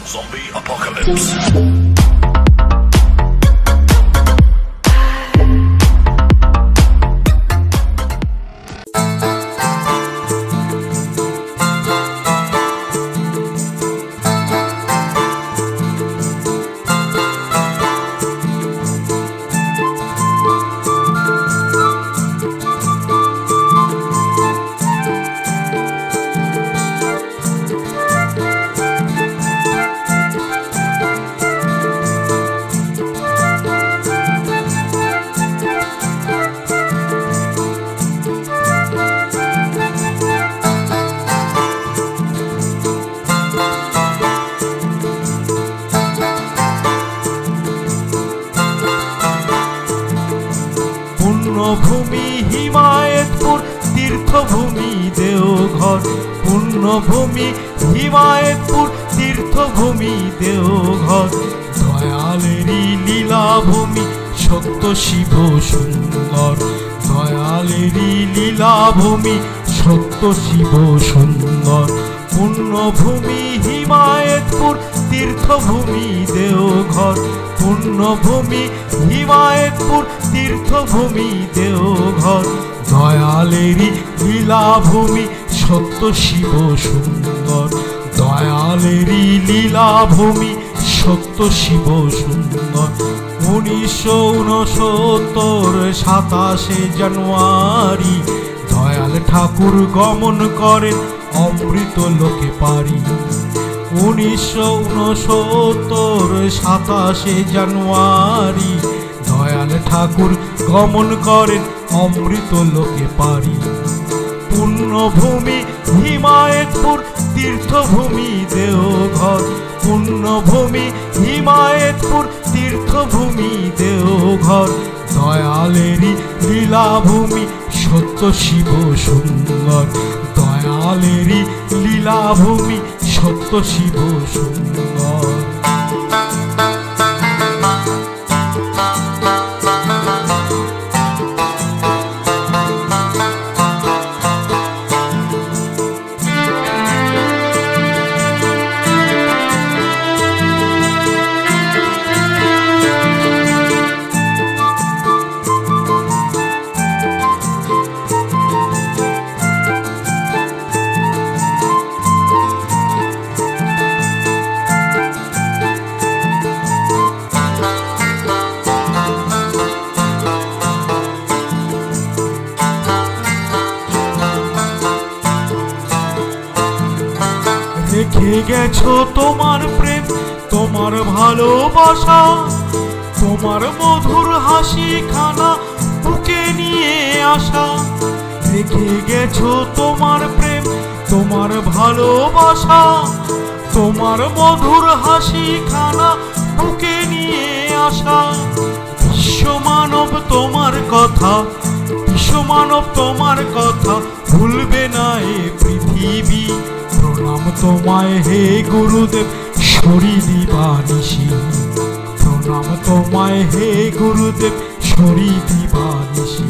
Zombie Apocalypse. পুণ্যভূমি Himayatpur তীর্থভূমি Deoghar, পুণ্যভূমি Himayatpur তীর্থভূমি Deoghar, দয়ালেরই লীলাভূমি সত্য শিব সুন্দর, দয়ালেরই লীলাভূমি সত্য শিব সুন্দর। পুণ্যভূমি হিমায়তপুর তীর্থভূমি দেওঘর, পুণ্যভূমি হিমায়তপুর তীর্থভূমি দেওঘর, দয়ালেরই লীলাভূমি সত্য শিব সুন্দর, দয়ালেরই লীলাভূমি সত্য শিব সুন্দর। 1969 27 জানুয়ারি দয়াল ঠাকুর গমন করেন অমৃত লোকে পারি। 1969 27 জানুয়ারি দয়াল ঠাকুর গমন করেন অমৃত লোকে পারি। পুণ্যভূমি হিমায়তপুর তীর্থভূমি দেওঘর, পুণ্যভূমি হিমায়তপুর তীর্থভূমি দেওঘর, দয়ালেরই লীলাভূমি সত্য শিব সুন্দর, দয়ালেরই লীলাভূমি সত্য শিব সুন্দর। রেখে গেছো তোমার প্রেম, তোমার ভালোবাসা, তোমার মধুর হাসি খানা বুকে নিয়ে আসা। রেখে গেছো তোমার প্রেম, তোমার ভালোবাসা, তোমার মধুর হাসি খানা বুকে নিয়ে আসা। বিশ্বমানব তোমার কথা, বিশ্বমানব তোমার কথা ভুলবে না এ পৃথিবী। প্রণাম তোমায় হে গুরুদেব শরী দিবানিশি, প্রণাম তোমায় হে গুরুদেব শরী দিবানিশি।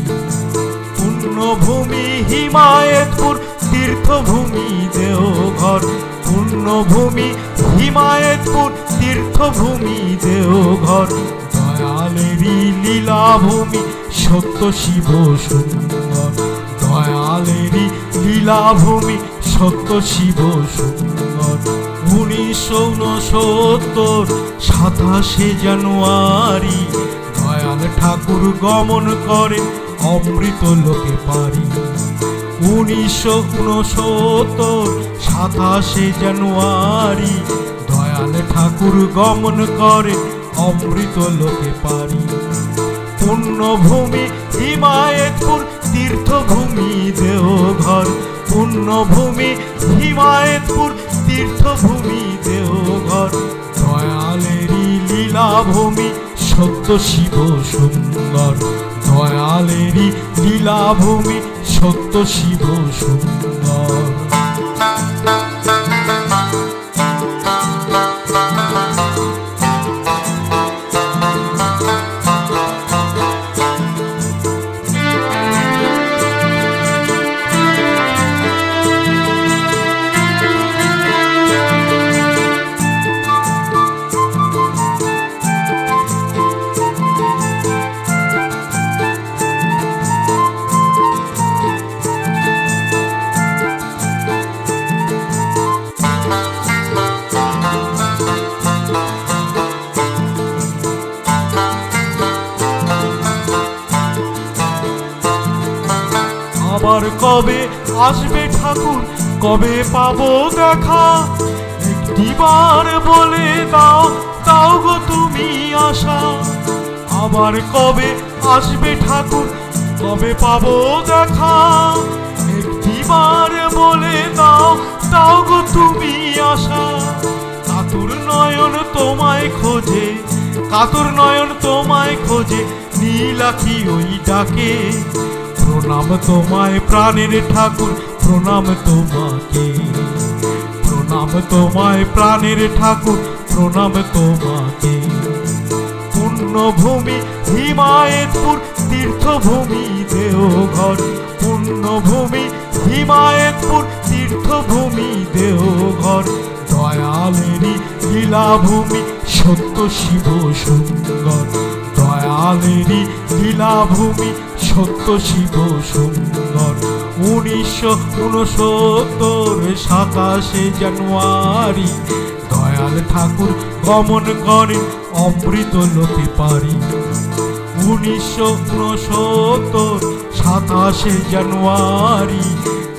পুণ্যভূমি হিমায়তপুর তীর্থভূমি দেওঘর, পুণ্যভূমি হিমায়তপুর তীর্থভূমি দেওঘর, দয়ালেরই লীলাভূমি সত্য শিব সুন্দর, দয়ালেরই লীলাভূমি সত্য শিব সুন্দর। 1969 27 জানুয়ারি দয়াল ঠাকুর গমন করেন অমৃত লোকে পারি। 1969 27 জানুয়ারি দয়াল ঠাকুর গমন করেন অমৃত লোকে পারি। পুণ্যভূমি হিমায়তপুর তীর্থভূমি দেওঘর, পুণ্যভূমি হিমায়তপুর তীর্থভূমি দেওঘর, দয়ালেরই লীলাভূমি সত্য শিব সুন্দর, দয়ালেরই লীলাভূমি সত্য শিব সুন্দর। কবে আসবে ঠাকুর, কবে পাবো দেখা? একটিবার বলে দাও, দাও গো তুমি আশা। আবার কবে আসবে ঠাকুর, কবে পাবো দেখা? একটিবার বলে দাও, দাও গো তুমি আশা। কাতর নয়ন তোমায় খোঁজে, কাতর নয়ন তোমায় খোঁজে, নীল আঁখি ওই ডাকে। প্রণাম তোমায় প্রাণের ঠাকুর, প্রণাম তোমাকে। প্রণাম তোমায় প্রাণের ঠাকুর, প্রণাম তোমাকে। পুণ্যভূমি হিমায়তপুর, তীর্থভূমি দেওঘর। পুণ্যভূমি হিমায়তপুর, তীর্থভূমি দেওঘর। দয়ালেরই লীলাভূমি, সত্য শিব সুন্দর। দয়ালেরই লীলাভূমি, সত্য শিব সুন্দর। 1969 27 জানুয়ারি দয়াল ঠাকুর গমন করেন অমৃত লোকে পারি। 1969 27 জানুয়ারি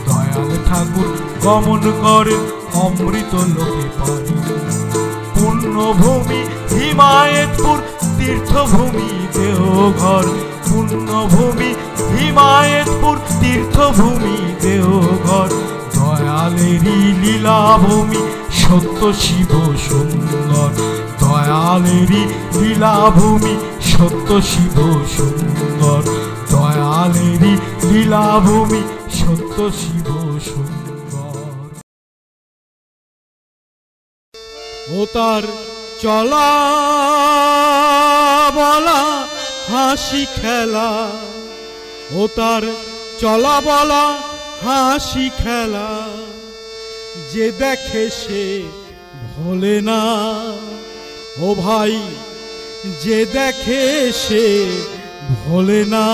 দয়াল ঠাকুর গমন করেন অমৃত লোকে পারি। পুণ্যভূমি হিমায়তপুর, তীর্থভূমি দেওঘর। পুণ্যভূমি হিমায়তপুর, তীর্থভূমি দেওঘর। দয়ালেরই লীলাভূমি, সত্য শিব সুন্দর। দয়ালেরই লীলাভূমি, সত্য শিব সুন্দর। দয়ালেরই লীলাভূমি, সত্য শিব সুন্দর। ও তার চলা বলা হাসি খেলা, ও তার চলা বলা হাসি খেলা। যে দেখে সে ভোলে না, ও ভাই যে দেখে সে ভোলে না।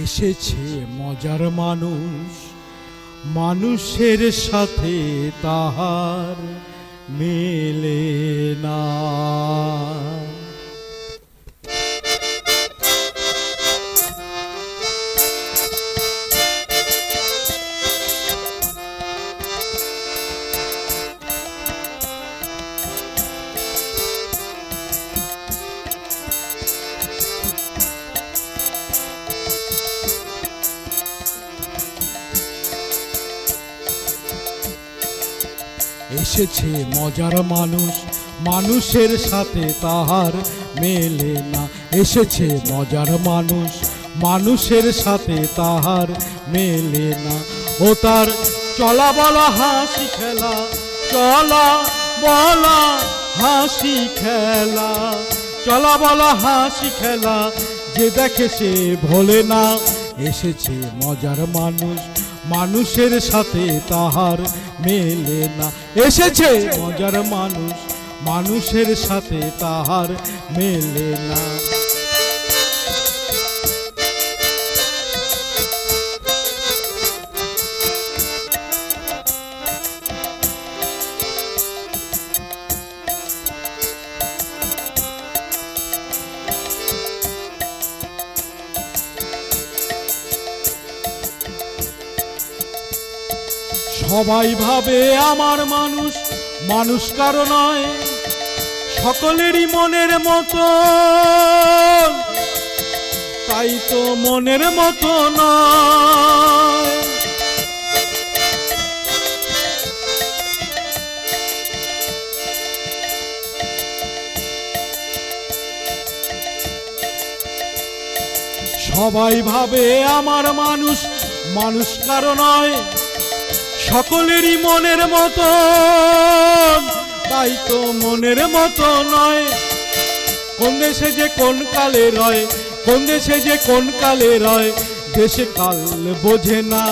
এসেছে মজার মানুষ, মানুষের সাথে তাহার মেলে না। এসেছে মজার মানুষ, মানুষের সাথে তাহার মেলে না। এসেছে মজার মানুষ, মানুষের সাথে তাহার মেলে না। ও তার চলা বলা হাসি খেলা, চলা বলা হাসি খেলা। চলা বলা হাসি খেলা, যে দেখে সে ভোলে না। এসেছে মজার মানুষ, মানুষের সাথে তাহার মেলে না। এসেছে মজার মানুষ, মানুষের সাথে তাহার মেলে না। সবাই ভাবে আমার মানুষ, মানুষ কারো নয়, সকলেরই মনের মতো। তাই তো মনের মতো নয়। সবাই ভাবে আমার মানুষ, মানুষ কারো নয়, সকলেরই মনের মতো। তাই তো মনের মতো নয়। কোন দেশে যে কোন কালে রয়, কোন দেশে যে কোন কালে রয়, দেশে কাল বোঝে না।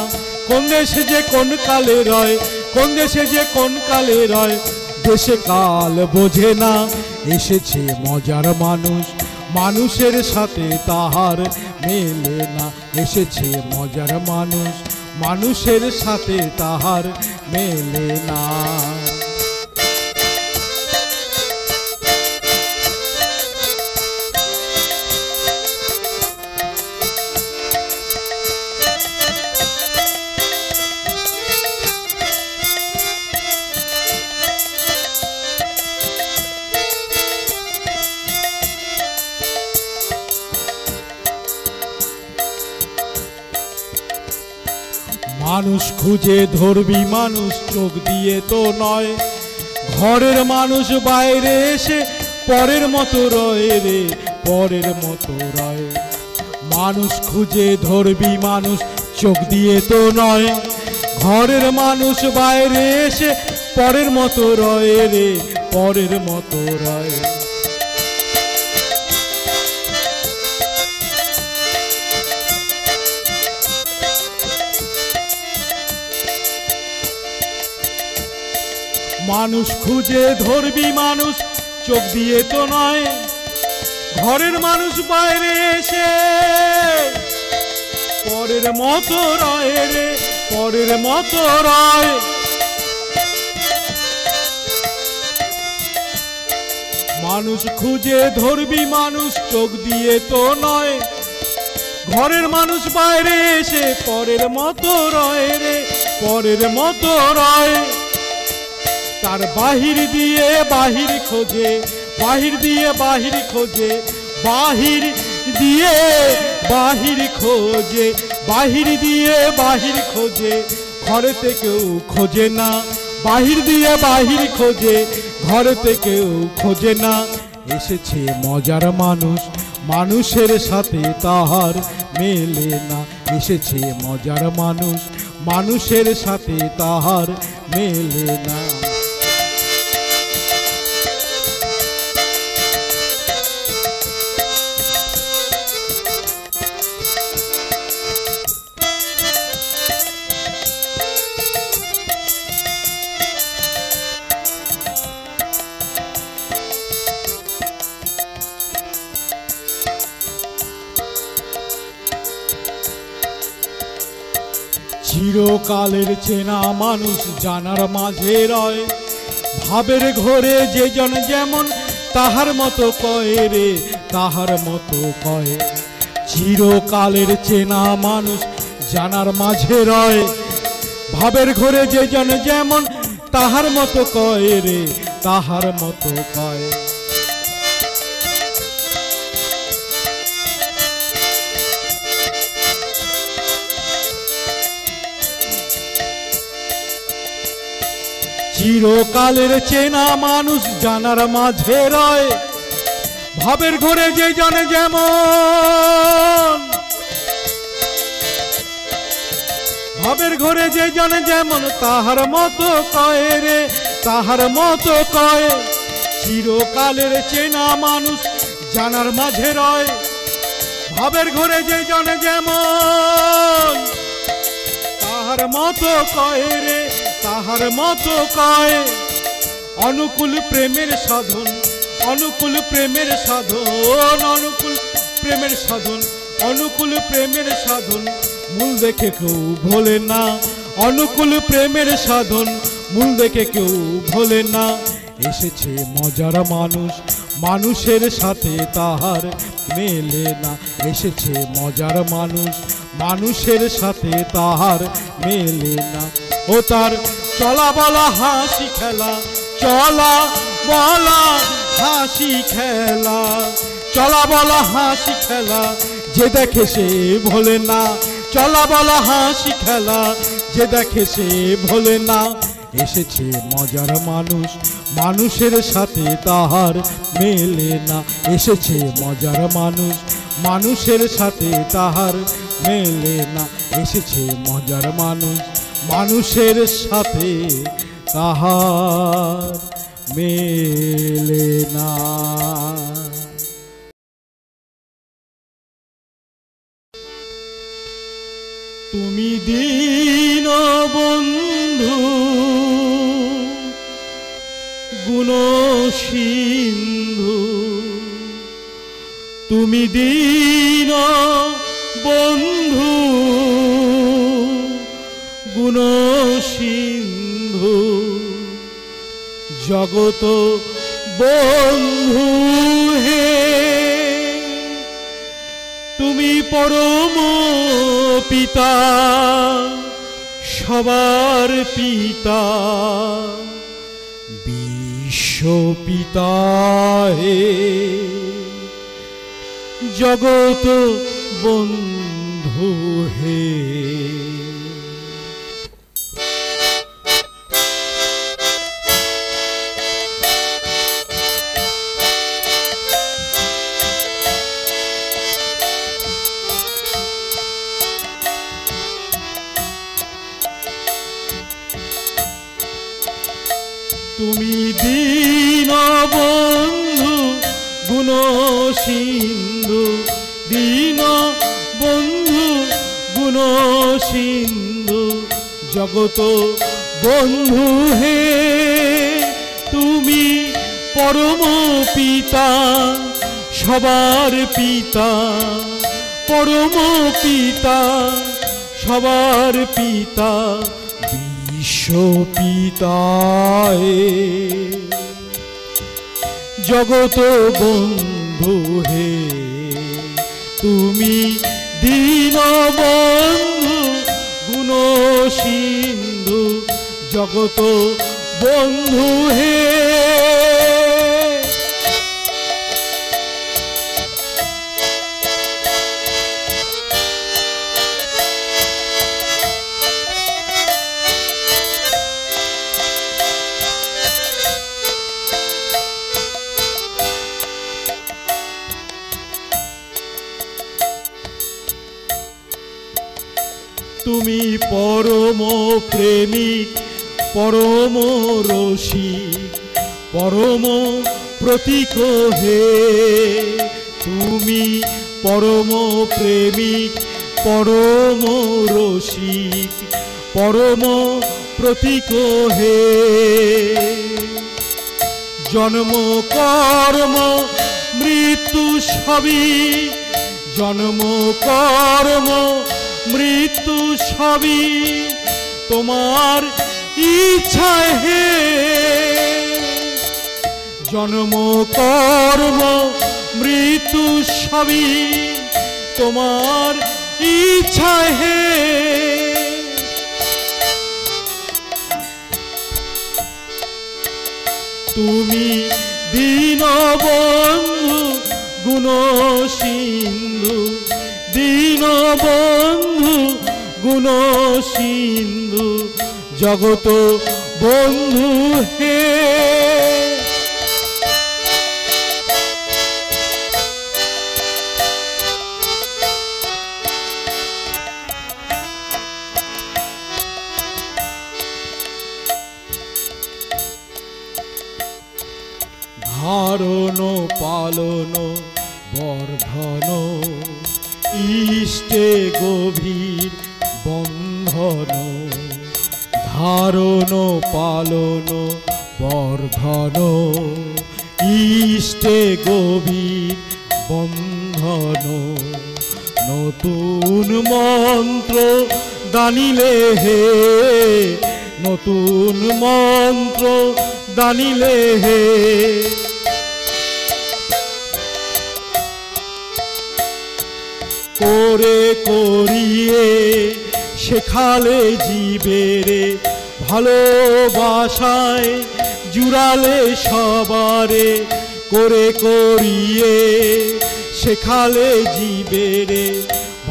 কোন দেশে যে কোন কালে রয়, কোন দেশে যে কোন কালে রয়, দেশে কাল বোঝে না। এসেছে মজার মানুষ, মানুষের সাথে তাহার মেলে না। এসেছে মজার মানুষ, মানুষের সাথে তাহার মেলে না। মানুষ খুঁজে ধরবি মানুষ চোখ দিয়ে তো নয়, ঘরের মানুষ বাইরে এসে পরের মতো রয় রে, পরের মতো রয়। মানুষ খুঁজে ধরবি মানুষ চোখ দিয়ে তো নয়, ঘরের মানুষ বাইরে এসে পরের মতো রয় রে, পরের মতো রয়। মানুষ খুঁজে ধরবি মানুষ চোখ দিয়ে তো নয়, ঘরের মানুষ বাইরে এসে পরের মতো রয় রে, পরের মতো রয়। মানুষ খুঁজে ধরবি মানুষ চোখ দিয়ে তো নয়, ঘরের মানুষ বাইরে এসে পরের মতো রয় রে, পরের মতো রয়। তার বাহির দিয়ে বাহির খোঁজে, বাহির দিয়ে বাহির খোঁজে, বাহির দিয়ে বাহির খোঁজে, বাহির দিয়ে বাহির খোঁজে, ঘরেতে কেউ খোঁজে না। বাহির দিয়ে বাহির খোঁজে, ঘরেতে কেউ খোঁজে না। এসেছে মজার মানুষ, মানুষের সাথে তাহার মেলে না। এসেছে মজার মানুষ, মানুষের সাথে তাহার মেলে না। চিরকালের চেনা মানুষ জানার মাঝে রয়, ভাবের ঘরে যে জন যেমন তাহার মতো কয় রে, তাহার মতো কয়। চিরকালের চেনা মানুষ জানার মাঝে রয়, ভাবের ঘরে যে জন যেমন তাহার মতো কয় রে, তাহার মতো কয়। চিরকালের চেনা মানুষ জানার মাঝে রয়, ভাবের ঘরে যে জানে যেমন, ভাবের ঘরে যে জানে যেমন তাহার মতো কয় রে, তাহার মতো কয়। চিরকালের চেনা মানুষ জানার মাঝে রয়, ভাবের ঘরে যে জানে যেমন তাহার মতো কয় রে, তাহার মতো কয়। অনুকূল প্রেমের সাধন, অনুকূল প্রেমের সাধন, অনুকূল প্রেমের সাধন, অনুকূল প্রেমের সাধন মূল দেখে কেউ ভোলে না। অনুকূল প্রেমের সাধন মূল দেখে কেউ ভোলে না। এসেছে মজার মানুষ, মানুষের সাথে তাহার মেলে না। এসেছে মজার মানুষ, মানুষের সাথে তাহার মেলে না। ও তার চলা বলা হাসি খেলা, চলা বলা হাসি খেলা, চলা বলা হাসি খেলা যে দেখে সে ভোলে না। চলা বলা হাসি খেলা যে দেখে সে ভোলে না। এসেছে মজার মানুষ, মানুষের সাথে তাহার মেলে না। এসেছে মজার মানুষ, মানুষের সাথে তাহার মেলে না। এসেছে মজার মানুষ, মানুষের সাথে তাহার মেলে না। তুমি দীন বন্ধু গুণ সিন্ধু, তুমি দীন বন্ধু গুণ সিন্ধু, জগত বন্ধু হে তুমি পরম পিতা, সবার পিতা, বিশ্ব পিতা হে জগত বন্ধু হে। তুমি দীনবন্ধু গুণ সিন্ধু, দীনবন্ধু গুণ সিন্ধু, জগত বন্ধু হে তুমি পরম পিতা, সবার পিতা, পরম পিতা, সবার পিতা, বিশ্ব পিতা হে জগত বন্ধু হে তুমি দীনবন্ধু গুণ সিন্ধু, জগত বন্ধু হে। তুমি পরম প্রেমিক, পরম রসিক, পরম প্রতীক হে তুমি পরম প্রেমিক, পরম রসিক, পরম প্রতীক হে জন্ম কর্ম মৃত্যু সবই, জন্ম কর্ম মৃত্যু সবই তোমার ইচ্ছায় হে জন্ম কর্ম মৃত্যু সবই তোমার ইচ্ছায় হে তুমি দীনবন্ধু গুণ সিন্ধু, দীনবন্ধু গুণ সিন্ধু, জগত বন্ধু হে ধারণ পালন বর্ধন ইষ্টে গভীর বন্ধন, ধারণ পালন বর্ধন ইষ্টে গভীর বন্ধন, নতুন মন্ত্র দানিলে হে নতুন মন্ত্র দানিলে হে করে করিয়ে শেখালে জীবেরে ভালোবাসায় জুড়ালে সবারে, করে করিয়ে শেখালে জীবেরে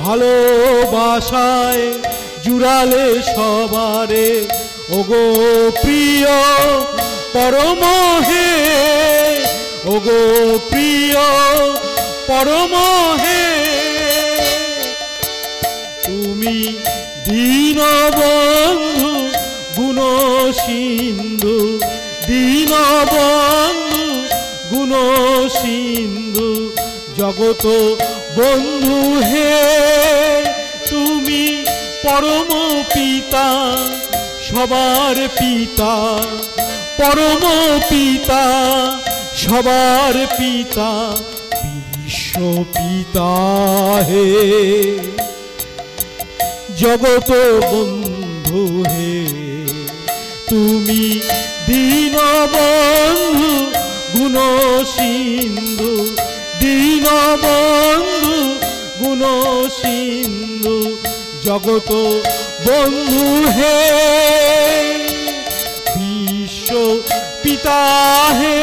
ভালোবাসায় জুড়ালে সবারে, ওগো প্রিয় পরম হে ওগো প্রিয় পরম হে তুমি দীনবন্ধু গুণ সিন্ধু, দীনবন্ধু গুণ সিন্ধু, জগত বন্ধু হে তুমি পরম পিতা, সবার পিতা, পরম পিতা, সবার পিতা, বিশ্ব পিতা হে জগত বন্ধু হে তুমি দীনবন্ধু গুণ সিন্ধু, দীনবন্ধু গুণ সিন্ধু, জগত বন্ধু হে বিশ্ব পিতা হে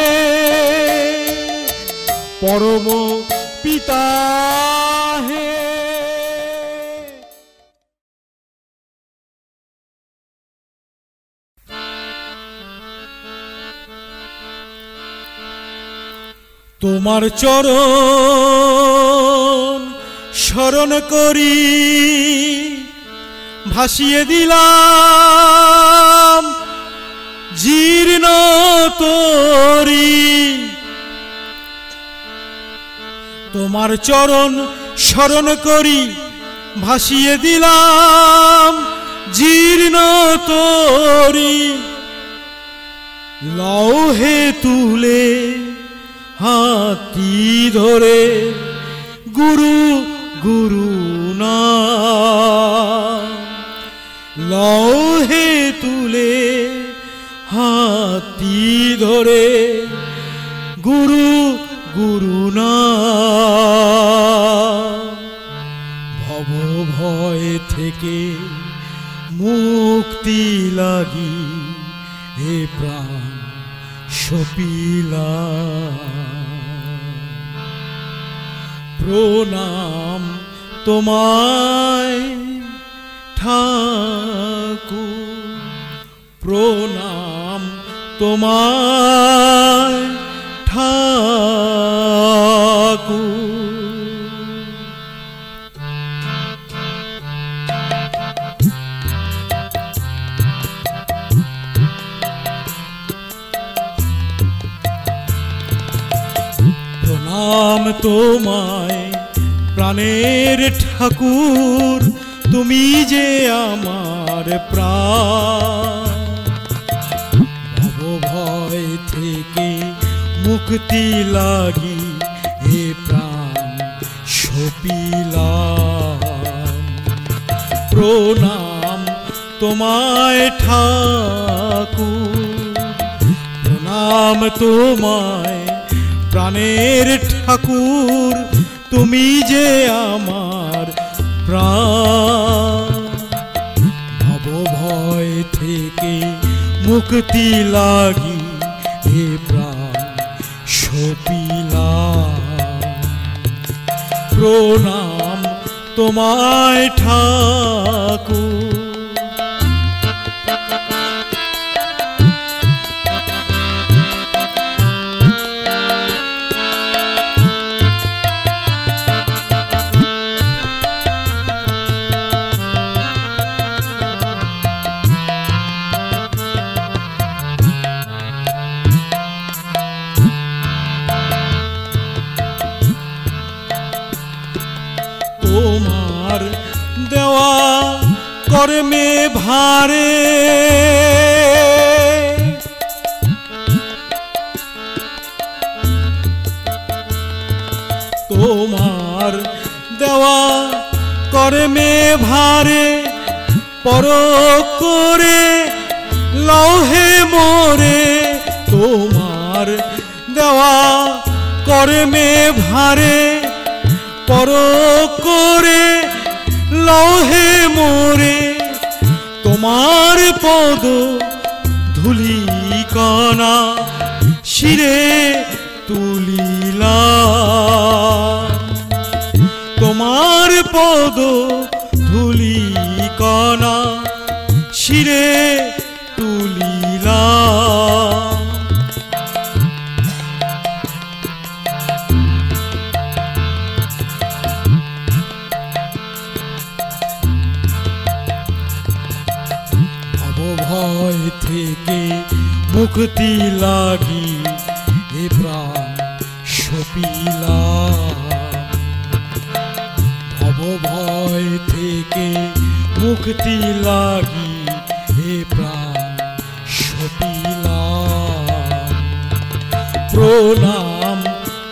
পরম পিতা হে। তোমার চরণ শরণ করি ভাসিয়ে দিলাম জীর্ণ তরি তোমার চরণ শরণ করি ভাসিয়ে দিলাম জীর্ণ তরি লৌহে তুলে হাতি ধরে গুরু গুরু না লৌহে তুলে হাতি ধরে গুরু গুরু না ভব ভয় থেকে মুক্তি লাগি হে প্রাণ সপিলা প্রণাম তোমায় ঠাকুর প্রণাম তোমায় ঠাকুর প্রণাম তোমায় প্রাণের ঠাকুর তুমি যে আমার প্রাণ ভব ভয় থেকে মুক্তি লাগি হে প্রাণ সপিলাম প্রণাম তোমায় ঠাকুর প্রণাম তোমায় প্রাণের ঠাকুর তুমি যে আমার প্রাণ ভব ভয় থেকে মুক্তি লাগি হে প্রাণ সপিলাম প্রণাম তোমায় ঠাকুর তোমার দেওয়া কর্মে ভারে তোমার দেওয়া কর্মে ভারে পরখ করে লৌহে মোরে তোমার দেওয়া কর্মে ভারে পরখ করে লৌহে মোরে তোমার পদ ধুলি কণা শিরে তুলিলা তোমার পদ ধুলি কণা শিরে তুলিলা ভয় থেকে মুক্তি লাগি হে প্রাণ সপিলাম ভব ভয় থেকে মুক্তি লাগি হে প্রাণ সপিলাম প্রণাম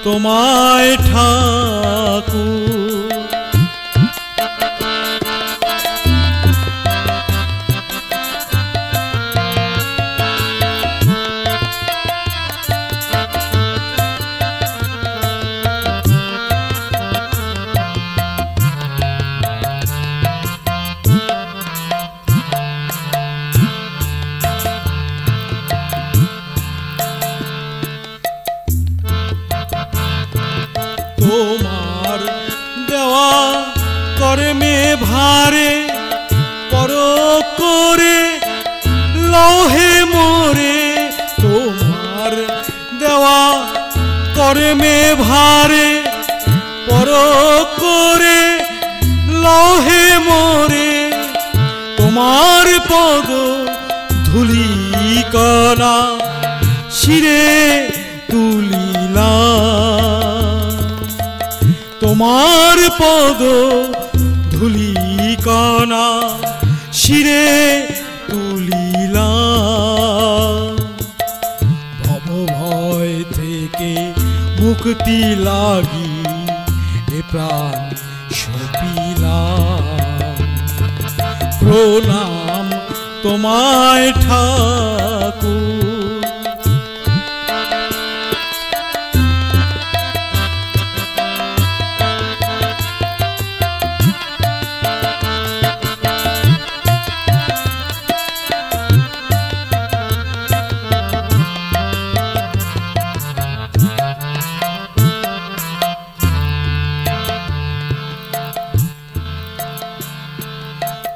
তোমায় ঠাকুর তোমার দেওয়া কর্মে ভারে পরখ করে লৌহে মোরে তোমার দেওয়া কর্মে ভারে পরখ করে লৌহে মোরে তোমার পদ ধুলি কণা কণা শিরে তুলিলাম, তোমার পদ ধুলি কণা শিরে তুলিলাম। ভব ভয় থেকে মুক্তি লাগি এ প্রাণ সপিলাম, প্রণাম তোমায় ঠাকুর।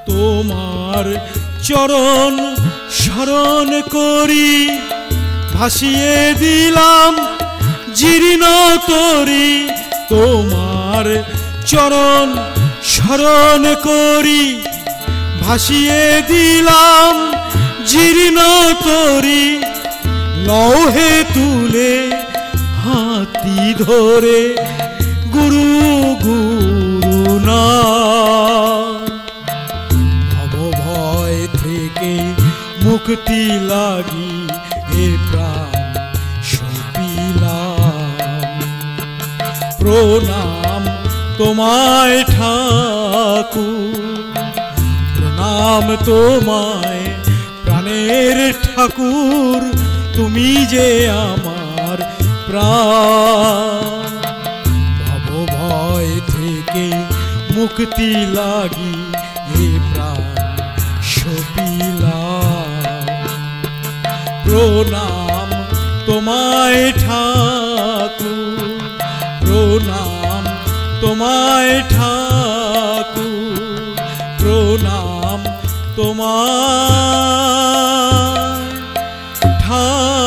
তোমার চরণ শরণ করি ভাসিয়ে দিলাম জীর্ণ তরি, তোমার চরণ শরণ করি ভাসিয়ে দিলাম জীর্ণ তরি। লৌহে তুলে হাতি ধরে গুরু গুরু না, মুক্তি লাগি এ প্রাণ সপিলাম, প্রণাম তোমায় ঠাকুর। প্রণাম তোমায় প্রাণের ঠাকুর, তুমি যে আমার প্রাণ। ভব ভয় থেকে মুক্তি লাগি এ প্রাণ সপিলাম, প্রণাম তোমায় ঠাকুর। প্রণাম তোমায় ঠাকুর, প্রণাম তোমায় ঠাকুর।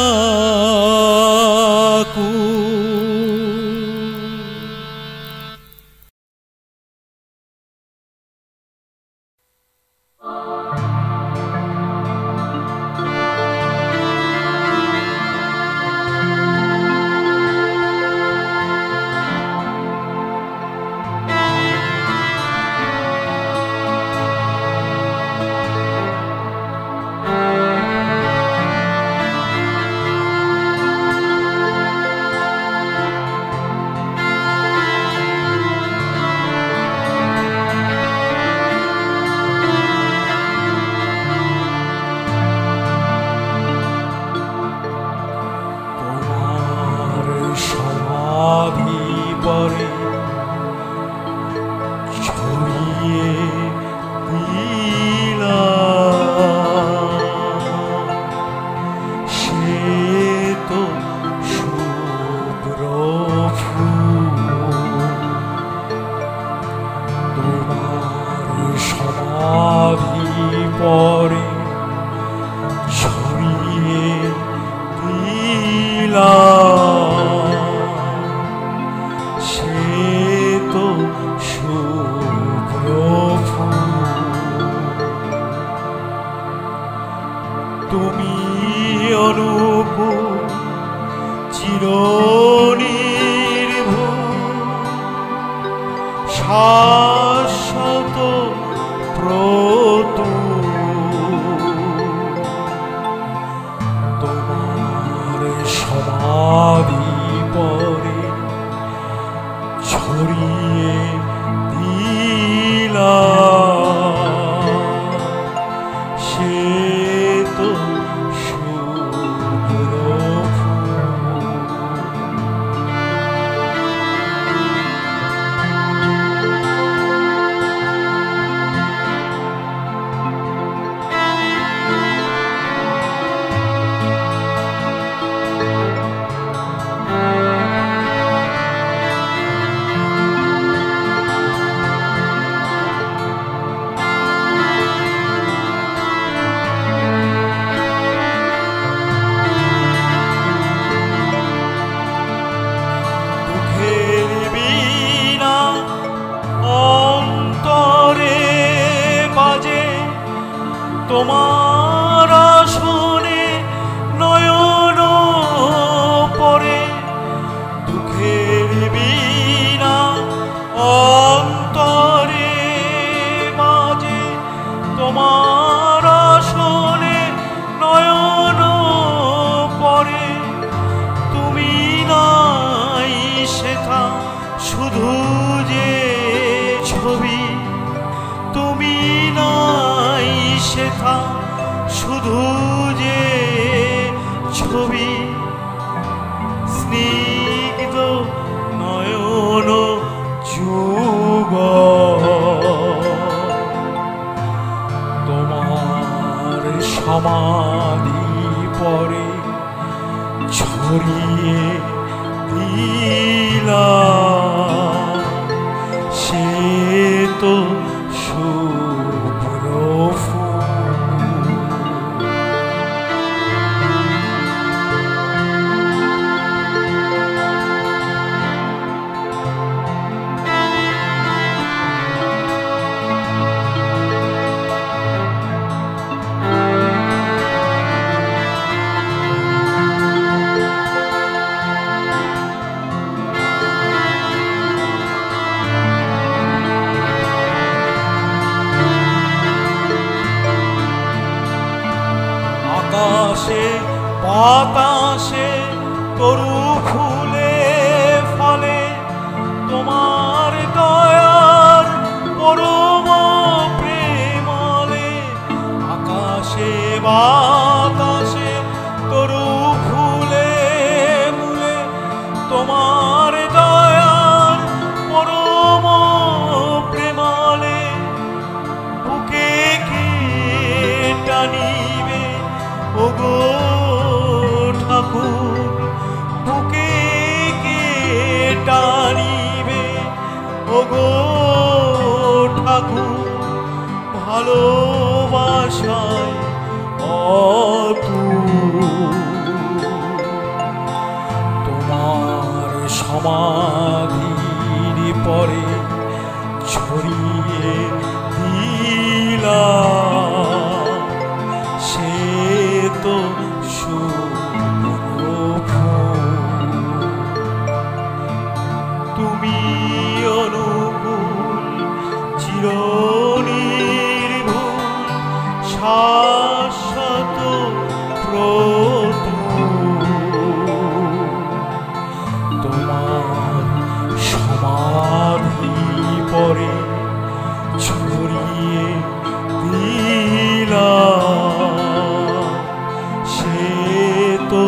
শুধু যে ছবি স্নিগ্ধ নয়ন যুগ তোমার সমাধি পরে ছড়িয়ে দিলা সে তো শুভ্র ফুল। আকাশে বাতাসে তরু ফুলে ফলে তোমার দয়ার পরম প্রেমলে। আকাশে বাতাসে তরু ফুলে মুলে তোমার দয়ার পরম প্রেমলে। বুকে কে টানিবে ওগো ঠাকুর, বুকে কে টানিবে ওগো ঠাকুর। ভালোবাসায় অতুল তোমার সমাধির পরে ছড়িয়ে দিলা সে তো শুভ্র ফুল। তুমি অনুকূল চিরনির্ভুল শাশ্বত প্রতুল তোমার সমাধি পরে ছড়িয়ে দিলা সে তো